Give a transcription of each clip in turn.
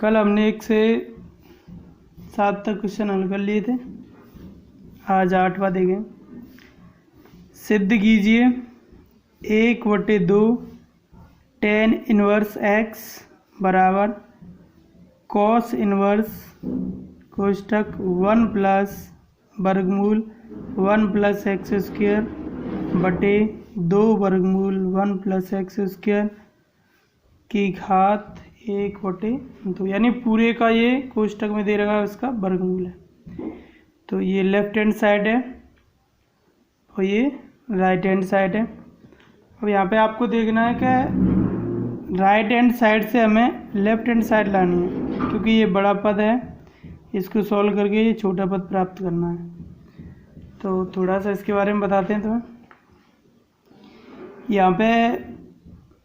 कल हमने 1 से 7 तक क्वेश्चन हल कर लिए थे, आज 8वां देखें। सिद्ध कीजिए 1/2 tan इनवर्स x बराबर cos इनवर्स कोष्टक 1 प्लस वर्गमूल 1 प्लस एक्स स्क्वायर बटे 2 वर्गमूल 1 प्लस एक्स स्क्वायर की घात 1/2, यानी पूरे का ये कोष्टक में दे रखा है उसका वर्गमूल है। तो ये लेफ्ट हैंड साइड है और ये राइट हैंड साइड है। अब यहाँ पे आपको देखना है कि राइट हैंड साइड से हमें लेफ्ट हैंड साइड लानी है, क्योंकि ये बड़ा पद है, इसको सॉल्व करके ये छोटा पद प्राप्त करना है। तो थोड़ा सा इसके बारे में बताते हैं तुम्हें। यहाँ पे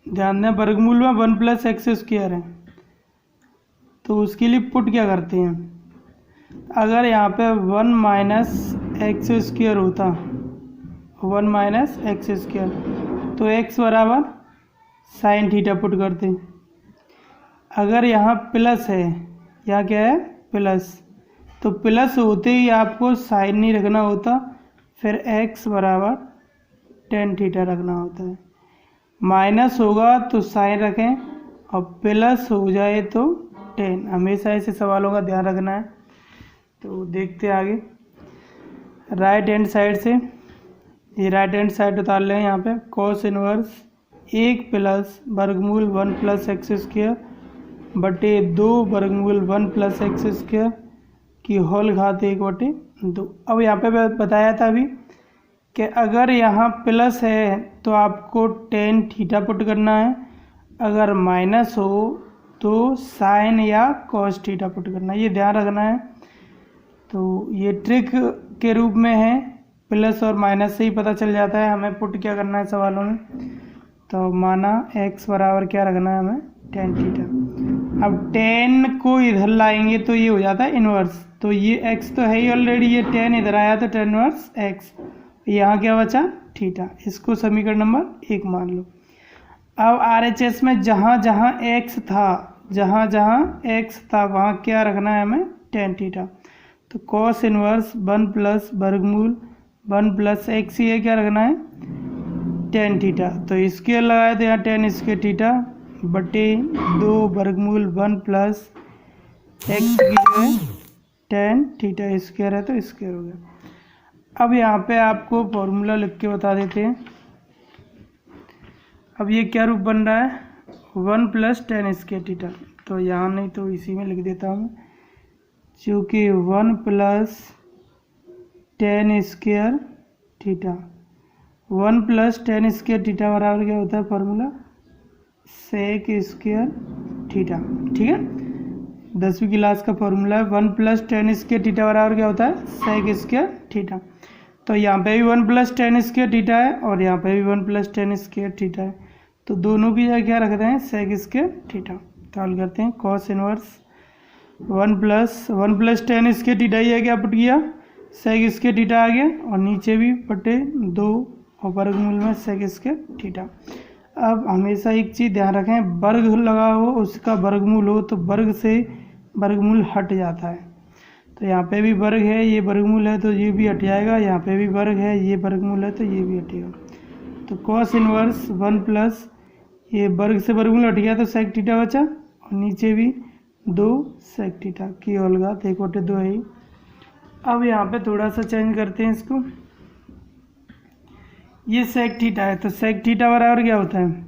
ध्यान दें, वर्गमूल में 1 प्लस एक्स स्क्वायर है, तो उसके लिए पुट क्या करते हैं। अगर यहाँ पे 1 माइनस एक्स स्क्वायर होता, 1 माइनस एक्स स्क्वायर, तो x बराबर साइन थीटा पुट करते हैं। अगर यहाँ प्लस है, यहाँ क्या है प्लस, तो प्लस होते ही आपको साइन नहीं रखना होता, फिर x बराबर tan थीटा रखना होता है। माइनस होगा तो साइन रखें और प्लस हो जाए तो tan। हमेशा ऐसे सवालों का ध्यान रखना है। तो देखते हैं आगे। राइट हैंड साइड से ये राइट हैंड साइड उतार लें। यहाँ पे cos इनवर्स 1 प्लस वर्गमूल 1 प्लस एक्स स्क्वायर बटे 2 वर्गमूल 1 प्लस एक्स स्क्वायर की होल घात 1/2। अब यहाँ पे बताया था अभी कि अगर यहाँ प्लस है तो आपको tan थीटा पुट करना है, अगर माइनस हो तो साइन या cos थीटा पुट करना है, ये ध्यान रखना है। तो ये ट्रिक के रूप में है, प्लस और माइनस से ही पता चल जाता है हमें पुट क्या करना है सवालों में। तो माना x बराबर क्या रखना है हमें tan थीटा। अब tan को इधर लाएंगे तो ये हो जाता है इनवर्स, तो ये x तो है ही ऑलरेडी, ये tan इधर आया तो tan इनवर्स x, यहाँ क्या बचा थीटा। इसको समीकरण नंबर 1 मान लो। अब RHS में जहाँ जहाँ x था, जहाँ जहाँ x था वहाँ क्या रखना है हमें tan थीटा। तो cos इनवर्स 1 प्लस वर्गमूल 1 प्लस एक्स ही है, क्या रखना है tan थीटा। तो स्क्वायर लगाए तो यहाँ tan स्क्वायर थीटा बटे 2 वर्गमूल 1 प्लस एक्स की जो है tan थीटा स्क्वायर है तो स्क्वायर हो गया। अब यहाँ पे आपको फॉर्मूला लिख के बता देते हैं। अब ये क्या रूप बन रहा है 1 प्लस tan स्क्वायर थीटा, तो यहाँ नहीं तो इसी में लिख देता हूँ, चूँकि 1 plus tan square theta, 1 plus tan square theta बराबर क्या होता है फॉर्मूला सेक स्क्वायर थीटा। ठीक है, 10वीं क्लास का फॉर्मूला है। 1 प्लस tan स्क्वायर थीटा बराबर क्या होता है सेक स्क्वायर थीटा। तो यहाँ पे भी 1 प्लस tan स्क्वायर थीटा है और यहाँ पे भी 1 प्लस tan स्क्वायर थीटा है, तो दोनों की जगह क्या रखते हैं सेक स्क्वायर थीटा। तो हल करते हैं। cos inverse 1 plus tan square theta ही है, क्या पुट किया सेक स्क्वायर थीटा आ गया, और नीचे भी बटे 2 और वर्गमूल में सेक स्क्वायर थीटा। अब हमेशा एक चीज़ ध्यान रखें, वर्ग लगा हो उसका वर्गमूल हो तो वर्ग से वर्गमूल हट जाता है। तो यहाँ पे भी वर्ग है, ये वर्गमूल है तो ये भी हट जाएगा, यहाँ पे भी वर्ग है, ये वर्गमूल है तो ये भी हटेगा। तो cos इनवर्स 1 प्लस ये वर्ग से वर्गमूल हट गया तो सेक थीटा बचा, और नीचे भी 2 सेक थीटा की होल घात 1/2 है ही। अब यहाँ पे थोड़ा सा चेंज करते हैं इसको। ये सेक थीटा है तो सेक थीटा बराबर क्या होता है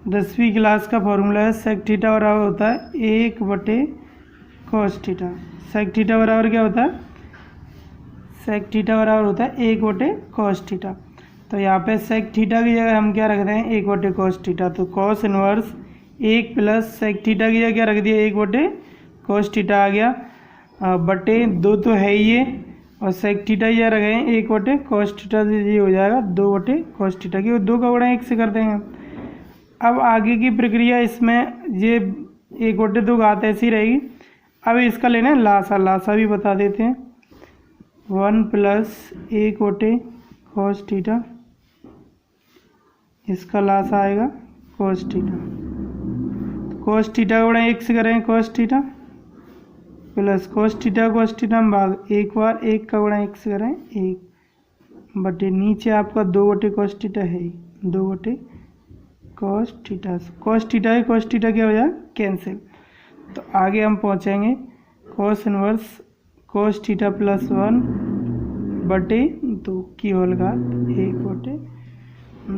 10वीं क्लास का फॉर्मूला है, सेक थीटा बराबर होता है 1/cos थीटा। सेक थीटा बराबर क्या होता है सेक थीटा बराबर होता है 1/cos थीटा। तो यहाँ पे सेक थीटा की जगह हम क्या रख रहे हैं 1/cos थीटा। तो cos inverse 1 plus sec theta की जगह क्या रख दिया 1/cos थीटा आ गया, बटे 2 तो है ही ये, और सेक थीटा ये रख गए 1/cos थीटा, ये हो जाएगा 2/cos थीटा की, और 2 का गुणा 1 से कर देंगे। अब आगे की प्रक्रिया इसमें ये 1/2 घात ऐसी रहेगी। अब इसका लेना है लासा, लासा भी बता देते हैं। 1 प्लस 1/cos थीटा, इसका लासा आएगा cos थीटा। cos थीटा का गुणा 1 से करें cos theta plus cos theta में भाग एक बार 1 का गुणा 1 से करें 1 बटे नीचे आपका 2 बटे cos थीटा है 2 बटे cos थीटा क्या हो जाए कैंसिल। तो आगे हम पहुंचेंगे cos inverse cos theta plus 1 बटे 2 की होल घात 1 बटे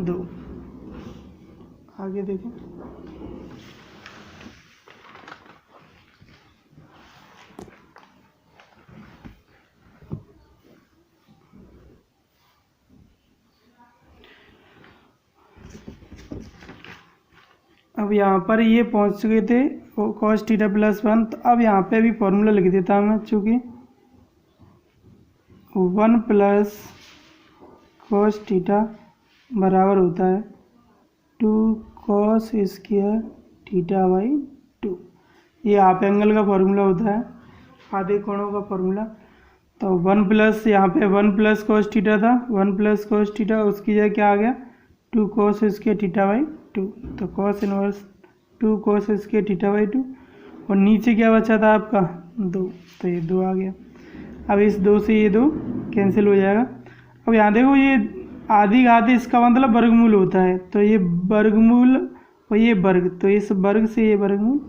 2। आगे देखें अब यहाँ पर ये पहुँच चुके थे cos थीटा प्लस 1। तो अब यहाँ पे भी फॉर्मूला लिख देता हूँ मैं, चूँकि 1 प्लस cos थीटा बराबर होता है 2 cos स्क्वायर थीटा बाई 2। ये हाफ एंगल का फॉर्मूला होता है, आधे कोणों का फॉर्मूला। तो 1 प्लस यहाँ पे 1 प्लस cos थीटा था, 1 प्लस cos थीटा उसकी जगह क्या आ गया 2 cos स्क्वायर थीटा बाई 2। तो cos inverse 2 cos square theta by 2 और नीचे क्या बचा था आपका 2, तो ये 2 आ गया। अब इस 2 से ये 2 कैंसिल हो जाएगा। अब यहाँ देखो ये आधी घात इसका मतलब वर्गमूल होता है, तो ये वर्गमूल और ये वर्ग, तो इस वर्ग से ये वर्गमूल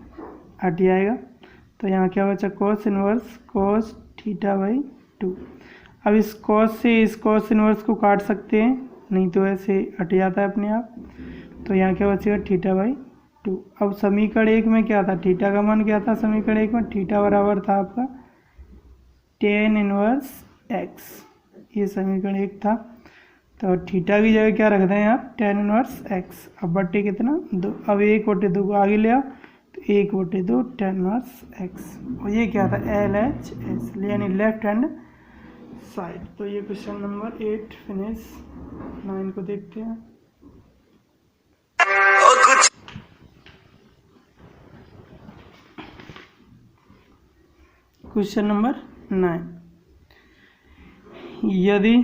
हट जाएगा। तो यहाँ क्या बचा cos inverse cos theta by 2। अब इस cos से इस cos इनवर्स को काट सकते हैं, नहीं तो ऐसे हट जाता है अपने आप। तो यहाँ क्या बचेगा थीटा बाई 2। अब समीकरण 1 में क्या था, थीटा का मान क्या था समीकरण 1 में, थीटा बराबर था आपका tan इनवर्स x, ये समीकरण 1 था। तो थीटा की जगह क्या रखते हैं आप tan इनवर्स x। अब बट्टे कितना 2, अब 1 बटे 2 को आगे ले आओ तो 1 बटे 2 tan इनवर्स x। और ये क्या था LHS यानी लेफ्ट हैंड साइड। तो ये क्वेश्चन नंबर 8 फिनिश। 9 को देखते हैं। क्वेश्चन नंबर 9, यदि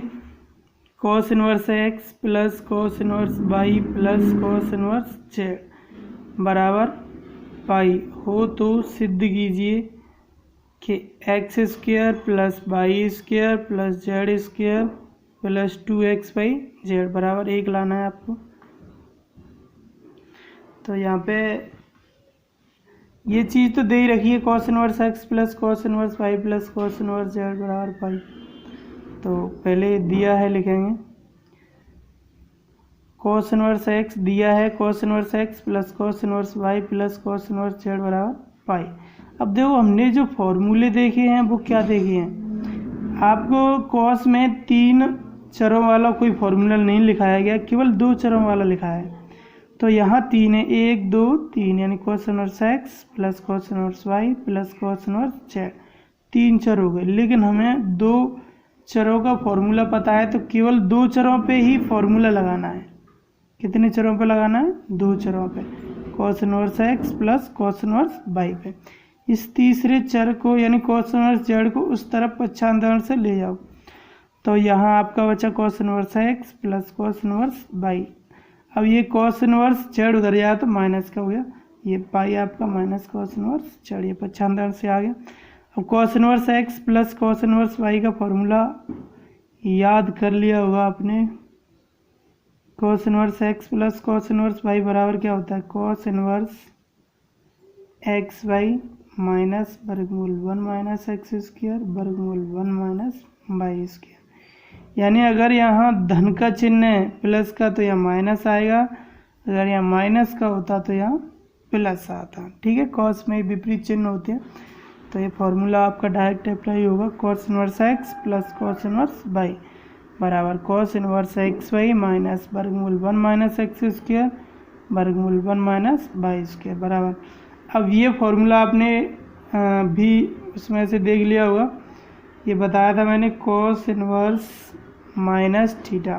cos inverse x plus cos inverse y plus cos inverse z बराबर पाई हो तो सिद्ध कीजिए कि x square plus y square plus z square plus 2x y z बराबर 1 लाना है आपको। तो यहाँ पे ये चीज़ तो दे ही रखी है cos inverse x plus cos inverse y plus cos inverse z बराबर पाई। तो पहले दिया है लिखेंगे cos इनवर्स x दिया है cos inverse x plus cos inverse y plus cos inverse z बराबर पाई। अब देखो हमने जो फॉर्मूले देखे हैं वो क्या देखे हैं, आपको cos में 3 चरों वाला कोई फॉर्मूला नहीं लिखाया गया, केवल 2 चरों वाला लिखा है। तो यहाँ 3 है, 1 2 3 यानी cos inverse x plus cos inverse y plus cos inverse z 3 चर हो गए। लेकिन हमें 2 चरों का फॉर्मूला पता है, तो केवल 2 चरों पे ही फॉर्मूला लगाना है। कितने चरों पे लगाना है 2 चरों पे, cos inverse x plus cos inverse y पे। इस तीसरे चर को यानी cos इनवर्स z को उस तरफ पक्षांतरण से ले जाओ। तो यहाँ आपका बचा cos inverse x plus cos inverse y। अब ये cos इनवर्स z उधर जाए तो माइनस का हो गया, ये पाई आपका माइनस cos इनवर्स z, ये पक्षांतरण से आ गया। अब cos inverse x plus cos inverse y का फॉर्मूला याद कर लिया होगा आपने। cos inverse x plus cos inverse y बराबर क्या होता है cos inverse x y minus वर्गमूल 1 माइनस एक्स स्क्वायर वर्गमूल 1 माइनस वाई स्क्वायर। यानी अगर यहाँ धन का चिन्ह है प्लस का तो यहाँ माइनस आएगा, अगर यहाँ माइनस का होता तो यहाँ प्लस आता। ठीक है, कॉस में विपरीत चिन्ह होते हैं। तो ये फॉर्मूला आपका डायरेक्ट अप्लाई होगा, cos inverse x plus cos inverse y बराबर cos inverse x y minus वर्गमूल 1 माइनस एक्स स्क्वायर वर्गमूल 1 माइनस वाई स्क्वायर बराबर। अब ये फॉर्मूला आपने भी उसमें से देख लिया होगा, ये बताया था मैंने cos inverse minus theta,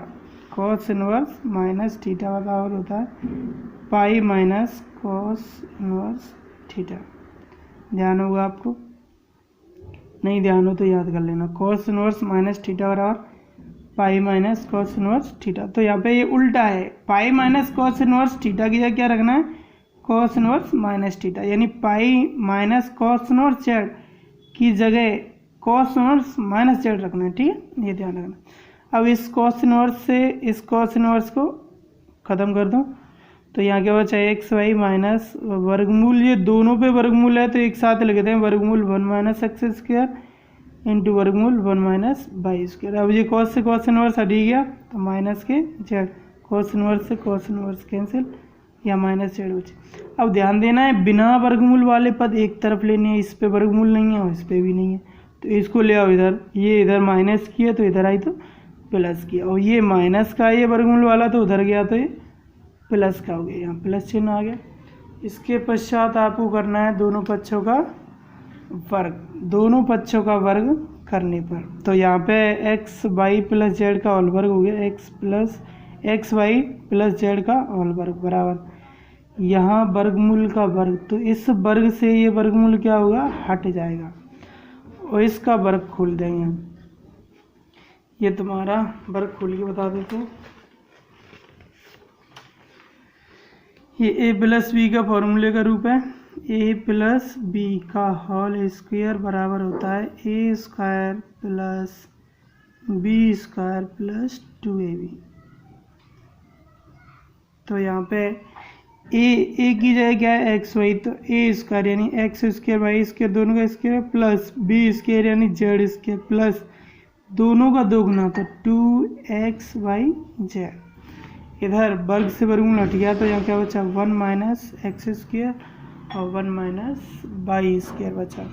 cos inverse minus theta बराबर होता है pi minus cos inverse theta. ध्यान होगा आपको, नहीं ध्यान हो तो याद कर लेना। कॉस इनवर्स माइनस थीटा बराबर pi minus cos inverse theta. तो यहाँ पे ये उल्टा है, pi minus cos inverse theta की जगह क्या रखना है कॉस इनवर्स माइनस थीटा, यानी pi minus cos inverse Z की जगह कॉस इनवर्स माइनस जेड रखना है, ठीक है, ये ध्यान रखना। अब इस कॉस इनवर्स से इस कॉस इनवर्स को ख़त्म कर दो, तो यहाँ क्या बचा एक्स वाई माइनस वर्गमूल, ये दोनों पे वर्गमूल है तो एक साथ लिखते हैं, वर्गमूल 1 माइनस एक्स स्क्वायर इंटू वर्गमूल 1 माइनस वाई स्क्वायर। अब ये कॉस से कॉस इनवर्स हट गया तो माइनस के जेड, कॉस इनवर्स से कॉस इनवर्स कैंसिल, या माइनस जेड बचे। अब ध्यान देना है बिना वर्गमूल वाले पद एक तरफ लेने हैं, इस पे वर्गमूल नहीं है और इस पे भी नहीं है, तो इसको ले आओ इधर, ये इधर माइनस किया तो इधर आई तो प्लस किया, और ये माइनस का ये वर्गमूल वाला तो उधर गया तो ये प्लस का हो गया, यहाँ प्लस चिन्ह आ गया। इसके पश्चात आपको करना है दोनों पक्षों का वर्ग, दोनों पक्षों का वर्ग करने पर, तो यहाँ पे एक्स वाई प्लस जेड का होल वर्ग हो गया, एक्स वाई प्लस जेड का होल वर्ग बराबर यहाँ वर्गमूल का वर्ग, तो इस वर्ग से ये वर्गमूल क्या होगा, हट जाएगा और इसका वर्ग खोल देंगे हम। ये तुम्हारा वर्ग खोल के बता देते हैं। ये ए प्लस बी का फॉर्मूले का रूप है, ए प्लस बी का होल स्क्वायर बराबर होता है a square plus b square plus 2ab। तो यहाँ पे ए की जगह क्या है एक्स वाई, तो ए स्क्वायर यानी एक्स स्क्वायर वाई स्क्वायर दोनों का स्क्वायर प्लस बी स्क्वायर यानी जेड स्क्वायर प्लस दोनों का दोगुना तो 2xy जेड। इधर वर्ग से वर्गमूल हट गया तो यहाँ क्या बचा 1 माइनस एक्स स्क्वायर और 1 माइनस वाई स्क्वायर बचा।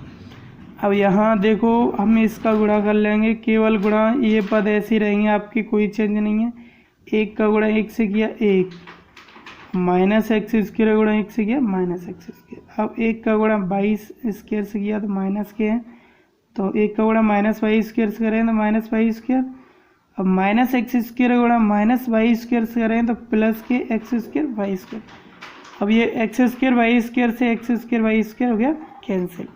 अब यहाँ देखो हम इसका गुणा कर लेंगे, केवल गुणा, ये पद ऐसे ही रहेंगे आपके, कोई चेंज नहीं है। एक का गुणा एक से किया एक, माइनस एक्स स्क्वायर गुणा एक से किया माइनस एक्स स्क्वायर। अब एक का गुणा 22 स्क्वायर से किया तो माइनस के है, तो एक का गुणा माइनस वाई स्क्वायर से करें तो माइनस वाई स्क्वायर। अब माइनस एक्स स्क्वायर गुणा माइनस वाई स्क्वायर से करें तो प्लस के एक्स स्क्वायर वाई स्क्वायर। अब ये एक्स स्क्वायर वाई स्क्वायर से एक्स स्क्वायर वाई स्क्वायर हो गया कैंसिल।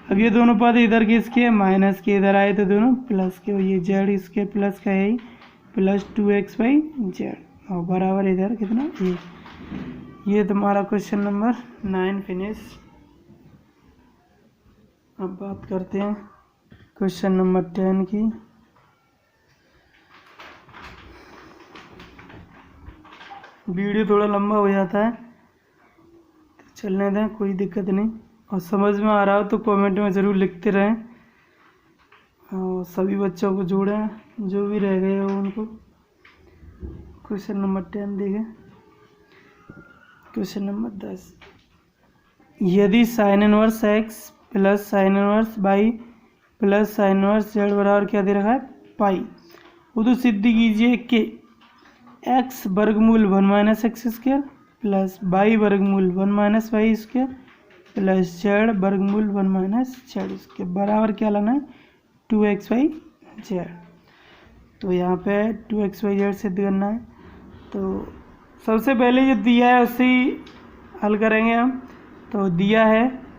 अब ये दोनों पद इधर किसके माइनस के, इधर आए तो दोनों प्लस के, और ये जेड स्क्वायर प्लस का है ही प्लस 2xy जेड और बराबर इधर कितना ए। ये तुम्हारा क्वेश्चन नंबर 9 फिनिश। अब बात करते हैं क्वेश्चन नंबर 10 की। वीडियो थोड़ा लंबा हो जाता है तो चलने दें, कोई दिक्कत नहीं, और समझ में आ रहा हो तो कमेंट में ज़रूर लिखते रहें और सभी बच्चों को जोड़ें जो भी रह गए हो उनको। क्वेश्चन नंबर 10 देखें। क्वेश्चन नंबर 10, यदि sine inverse x plus sine inverse y plus sine inverse z बराबर क्या दे रखा है पाई, वो तो सिद्ध कीजिए कि एक्स वर्गमूल 1 minus x square plus y वर्गमूल 1 minus y square plus z वर्गमूल 1 माइनस जेड स्क्वायर बराबर क्या लाना है 2xy जेड। तो यहाँ पे 2xy जेड सिद्ध करना है, तो सबसे पहले जो दिया है उससे ही हल करेंगे हम। तो दिया है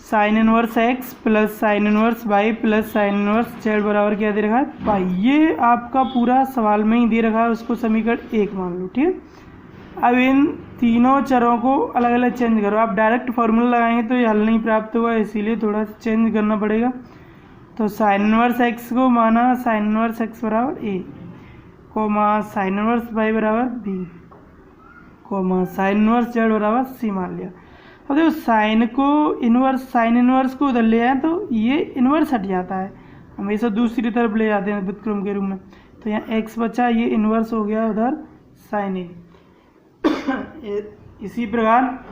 sine inverse x plus sine inverse y plus sine inverse z बराबर क्या दे रखा है पाई। ये आपका पूरा सवाल में ही दे रखा है, उसको समीकरण 1 मान लो, ठीक है। अब इन तीनों चरों को अलग अलग चेंज करो, आप डायरेक्ट फार्मूला लगाएंगे तो ये हल नहीं प्राप्त होगा, इसीलिए थोड़ा सा चेंज करना पड़ेगा। तो साइन इनवर्स एक्स को माना साइन इनवर्स एक्स बराबर A, comma sine inverse y बराबर B, comma sine inverse z बराबर सी मान लिया। अब देखो साइन इनवर्स को उधर ले आए तो ये इनवर्स हट जाता है, हमेशा दूसरी तरफ ले जाते हैं व्युत्क्रम के रूप में। तो यहाँ एक्स बचा, ये इनवर्स हो गया उधर साइन ए। इसी प्रकार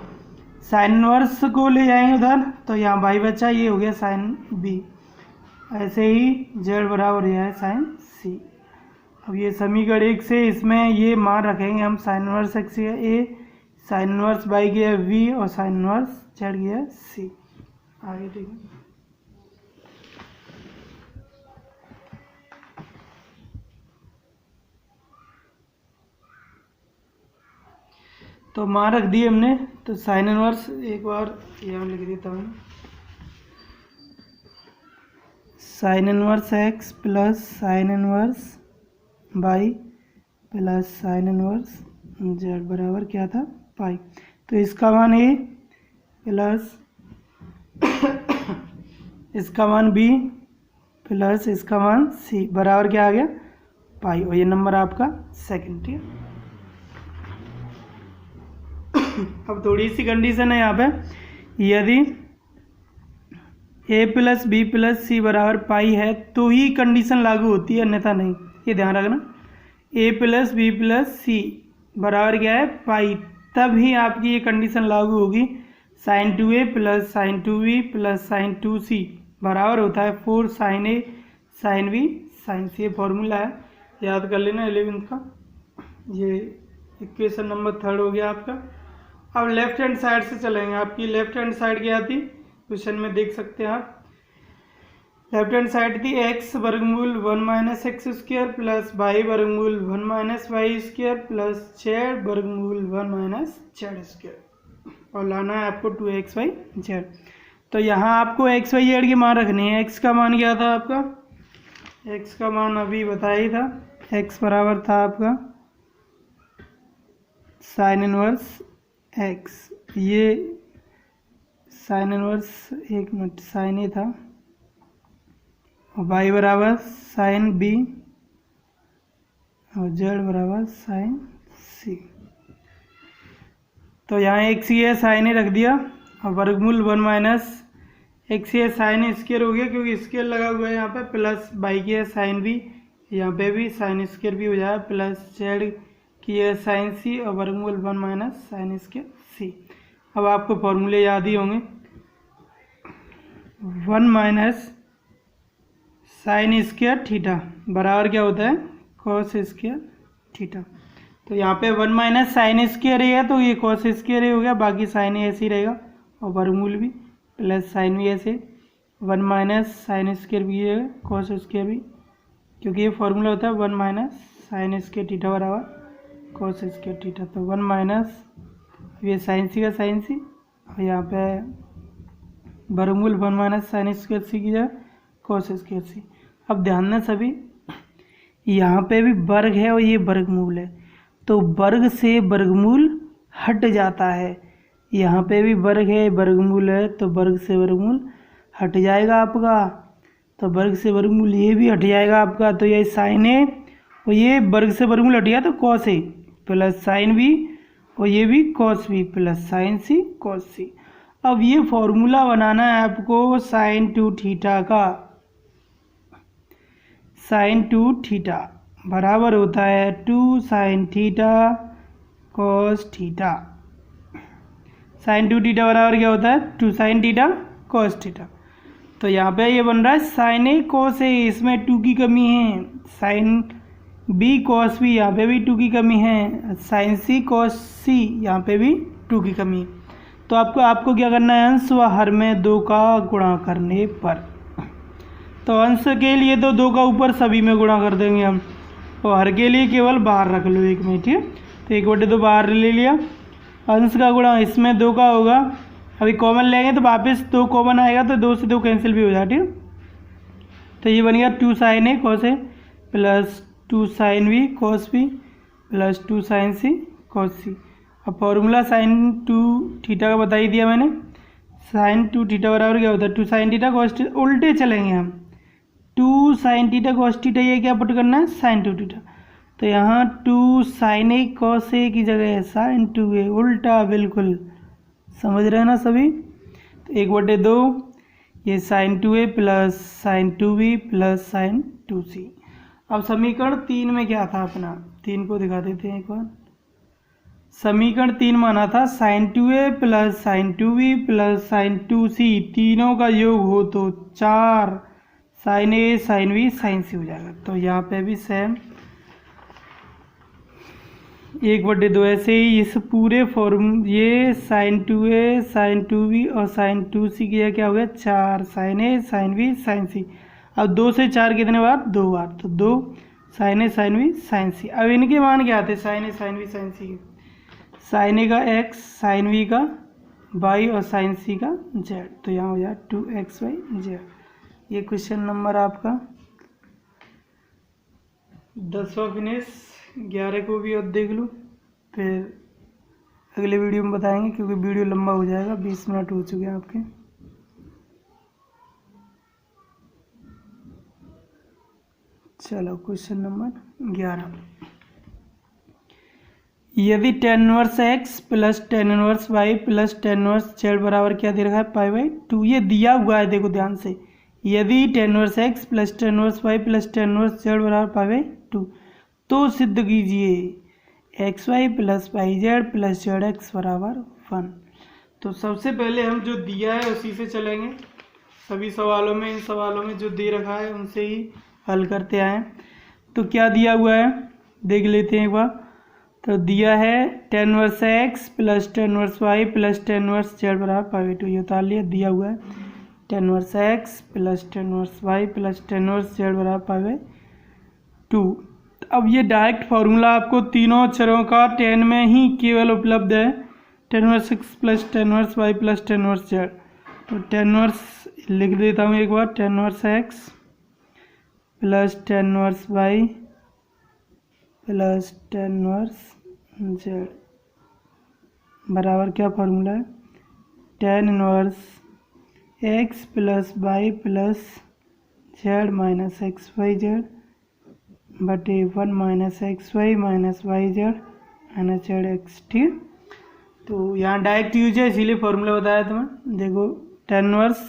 साइन इनवर्स को ले जाएंगे उधर तो यहाँ वाई बचा, ये हो गया साइन बी। ऐसे ही जेड बराबर यह है साइन सी। अब ये समीकरण 1 से इसमें ये मान रखेंगे हम, साइन इनवर्स एक्स है ए, साइन इनवर्स वाई की है वी और साइन इनवर्स जेड की है सी। आगे देखिए, तो मान रख दिए हमने। तो साइन इनवर्स एक बार यहाँ लिख देता हूँ, sine inverse x plus sine inverse y plus sine inverse z बराबर क्या था पाई। तो इसका मान ए प्लस इसका मान बी प्लस इसका मान सी बराबर क्या आ गया पाई, और ये नंबर आपका सेकंड। ठीक है। अब थोड़ी सी कंडीशन है यहाँ पे, यदि ए प्लस बी प्लस सी बराबर पाई है तो ही कंडीशन लागू होती है, अन्यथा नहीं, ये ध्यान रखना। ए प्लस बी प्लस सी बराबर क्या है पाई, तब ही आपकी ये कंडीशन लागू होगी। Sine 2a plus sine 2b plus sine 2c बराबर होता है 4 sine A sine B sine C. ये फॉर्मूला है, याद कर लेना 11th का। ये इक्वेशन नंबर 3 हो गया आपका। अब लेफ्ट हैंड साइड से चलेंगे। आपकी लेफ्ट हैंड साइड क्या थी, क्वेश्चन में देख सकते हैं आप। लेफ्ट हैंड साइड थी x वर्गमूल 1 minus x square plus y वर्गमूल 1 minus y square plus z वर्गमूल 1 माइनस जेड स्क्वायर, और लाना है आपको 2xy z। तो यहाँ आपको xy z की मान रखनी है। x का मान क्या था आपका, x का मान अभी बताया ही था, x बराबर था आपका साइन इनवर्स x, ये साइन इनवर्स एक मिनट साइन ए था, और y बराबर साइन बी और z बराबर साइन सी। तो यहाँ x ये साइन ए रख दिया, और वर्गमूल 1 माइनस एक्स ये साइन स्क्वायर हो गया क्योंकि स्क्वायर लगा हुआ है यहाँ पे, प्लस बाई की है साइन बी, यहाँ पे भी साइन स्क्वायर भी हो जाएगा, प्लस जेड की है साइन सी, और वर्गमूल 1 माइनस साइन स्क्वायर सी। अब आपको फॉर्मूले याद ही होंगे। 1 माइनस साइन स्क्वायर थीटा बराबर क्या होता है कॉस स्क्वायर थीटा। तो यहाँ पे 1 माइनस साइन स्क्वायर है तो ये कॉस स्क्वायर हो गया, बाकी साइन ऐसे ही रहेगा, और वर्गमूल भी प्लस साइन भी ऐसे 1 माइनस साइन स्क्वायर भी है कॉस स्क्वायर भी, क्योंकि ये फॉर्मूला होता है 1 माइनस साइन स्क्वायर थीटा बराबर कॉस स्क्वायर थीटा। तो 1 माइनस ये साइन सी का साइन सी, और यहाँ पे वर्गमूल 1 माइनस साइन स्क्वायर सी की जगह कॉस स्क्वायर सी। अब ध्यान दें सभी, यहाँ पे भी वर्ग है और ये वर्गमूल है, तो वर्ग से वर्गमूल हट जाता है। यहाँ पे भी वर्ग है वर्गमूल है, तो वर्ग से वर्गमूल हट जाएगा आपका, तो वर्ग से वर्गमूल ये भी हट जाएगा आपका। तो ये साइन ए और ये वर्ग से वर्गमूल हट गया तो कॉस ए प्लस साइन बी, और ये भी कॉस बी प्लस साइन सी कॉस सी। अब ये फॉर्मूला बनाना है आपको साइन 2 थीटा का। साइन 2 थीटा बराबर होता है 2 sine theta cos theta. Sine 2 theta बराबर क्या होता है 2 साइन थीटा कॉस थीटा। तो यहाँ पे ये बन रहा है साइन ए कॉस ए, इसमें 2 की कमी है, साइन बी कॉस बी यहाँ पे भी 2 की कमी है, साइन सी कॉस सी यहाँ पे भी 2 की कमी है। तो आपको क्या करना है, अंश व हर में 2 का गुणा करने पर। तो अंश के लिए तो 2 का ऊपर सभी में गुणा कर देंगे हम, और हर के लिए केवल बाहर रख लो 1 में। ठीक है, तो 1/2 बाहर ले लिया, अंश का गुणा इसमें 2 का होगा। अभी कॉमन लेंगे तो वापस 2 कॉमन आएगा, तो 2 से 2 कैंसिल भी हो जाए। ठीक है, तो ये बन गया 2 sine a cos A plus 2 sine b cos B plus 2 sine C cos सी। अब फॉर्मूला साइन 2 थीटा का बता ही दिया मैंने। साइन 2 थीटा बराबर क्या होता है 2 साइन थीटा कॉस थीटा, उल्टे चलेंगे हम, 2 साइन थीटा कॉस थीटा, ये क्या पुट करना है साइन 2 थीटा। तो यहाँ 2 साइन ए कॉस ए की जगह है साइन 2a, उल्टा बिल्कुल, समझ रहे हैं ना सभी। तो 1/2 ये sine 2a plus sine 2b plus sine 2c। अब समीकरण 3 में क्या था अपना, 3 को दिखा देते हैं एक बार। समीकरण 3 माना था sine 2a plus sine 2b plus sine 2c, तीनों का योग हो तो 4 sine A sine B sine C हो जाएगा। तो यहाँ पे भी सेम 1/2 ऐसे ही इस पूरे फॉर्म, ये साइन 2a साइन 2b और साइन 2c की क्या हो गया 4 sine A sine B sine सी। अब 2 से 4 कितने बार 2 बार, तो 2 sine A sine B sine सी। अब इनके मान क्या आते हैं sign A sine B sine सी के, साइन ए का x साइन बी का y और साइन सी का z। तो यहाँ हो जाए 2xy z। ये क्वेश्चन नंबर आपका 10वां फिनिश। 11 को भी अब देख लो, फिर अगले वीडियो में बताएंगे, क्योंकि वीडियो लंबा हो जाएगा। 20 मिनट हो चुके हैं आपके। चलो क्वेश्चन नंबर 11। यदि tan inverse x plus tan inverse y plus tan inverse z बराबर क्या दे रखा है, π/2। ये दिया हुआ है, देखो ध्यान से। यदि tan inverse x plus tan inverse y plus tan inverse z बराबर π/2, तो सिद्ध कीजिए xy plus yz plus zx बराबर 1। तो सबसे पहले हम जो दिया है उसी से चलेंगे। सभी सवालों में, इन सवालों में जो दे रखा है उनसे ही हल करते आए। तो क्या दिया हुआ है देख लेते हैं एक बार। तो दिया है tan inverse x plus tan inverse y plus tan inverse z बराबर π/2। ये उतार लिया, दिया हुआ है tan inverse x plus tan inverse y plus tan inverse z बराबर π/2। अब ये डायरेक्ट फार्मूला आपको तीनों अक्षरों का tan में ही केवल उपलब्ध है। tan inverse x plus tan inverse y plus tan inverse z। तो tan इनवर्स लिख देता हूँ एक बार। tan inverse x plus tan inverse y plus tan inverse z बराबर क्या फार्मूला है, tan inverse x plus y plus z minus x y z बटे 1 minus x y minus y z minus z x. ठीक, तो यहाँ direct use है, इसीलिए formula बताया तुम्हें। देखो tan inverse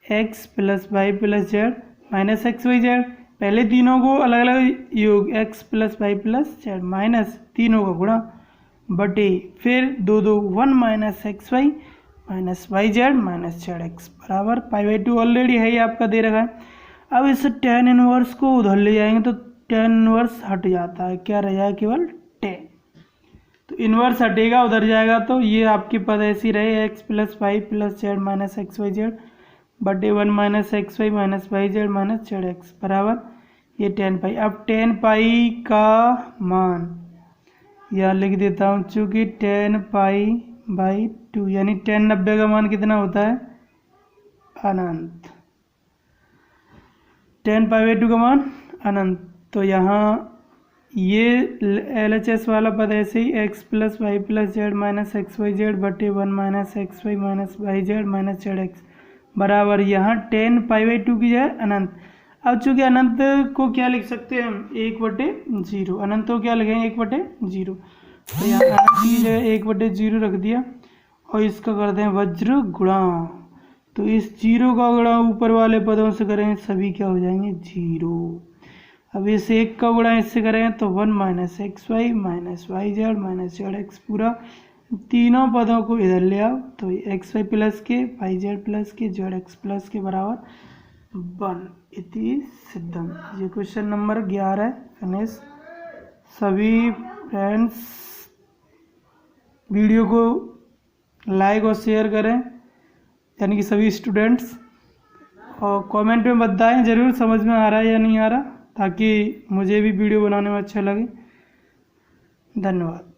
x plus y plus z minus x y z, पहले तीनों को अलग अलग योग x plus y plus z minus तीनों का गुणा बटे फिर 1 minus x y minus y z minus z x बराबर π/2 ऑलरेडी है, ये आपका दे रखा है। अब इस tan इनवर्स को उधर ले जाएंगे तो tan इनवर्स हट जाता है, क्या रह जाएगा, केवल tan। तो इनवर्स हटेगा, उधर जाएगा, तो ये आपके पद ऐसी रहे x plus y plus z minus x y z बटे 1 minus x y minus y z minus z x बराबर ये tan पाई। अब tan पाई का मान यहाँ लिख देता हूँ, चूँकि tan π/2 यानी tan 90 का मान कितना होता है, अनंत। tan π/2 का मान अनंत। तो यहाँ ये LHS वाला पद ऐसे ही x plus y plus z minus x y z बटे 1 minus x y minus y z minus z x बराबर यहाँ tan π/2 की जगह अनंत। अब चूंकि अनंत को क्या लिख सकते हैं हम, 1/0। अनंत को क्या लिखेंगे, 1/0। तो यहाँ अनंत की जगह 1/0 रख दिया और इसका करते हैं वज्र गुणा। तो इस 0 का गुणा ऊपर वाले पदों से करें, सभी क्या हो जाएंगे, 0। अब इस 1 का गुणा इससे करें तो 1 minus x y minus y z minus z x पूरा, तीनों पदों को इधर ले आओ तो एक्स वाई प्लस के वाई जेड प्लस के जेड एक्स प्लस के बराबर 1 इति सिद्धम। ये क्वेश्चन नंबर 11 है। फिनिश। सभी फ्रेंड्स वीडियो को लाइक और शेयर करें, यानी कि सभी स्टूडेंट्स, और कमेंट में बताएं ज़रूर समझ में आ रहा है या नहीं आ रहा, ताकि मुझे भी वीडियो बनाने में अच्छा लगे। धन्यवाद।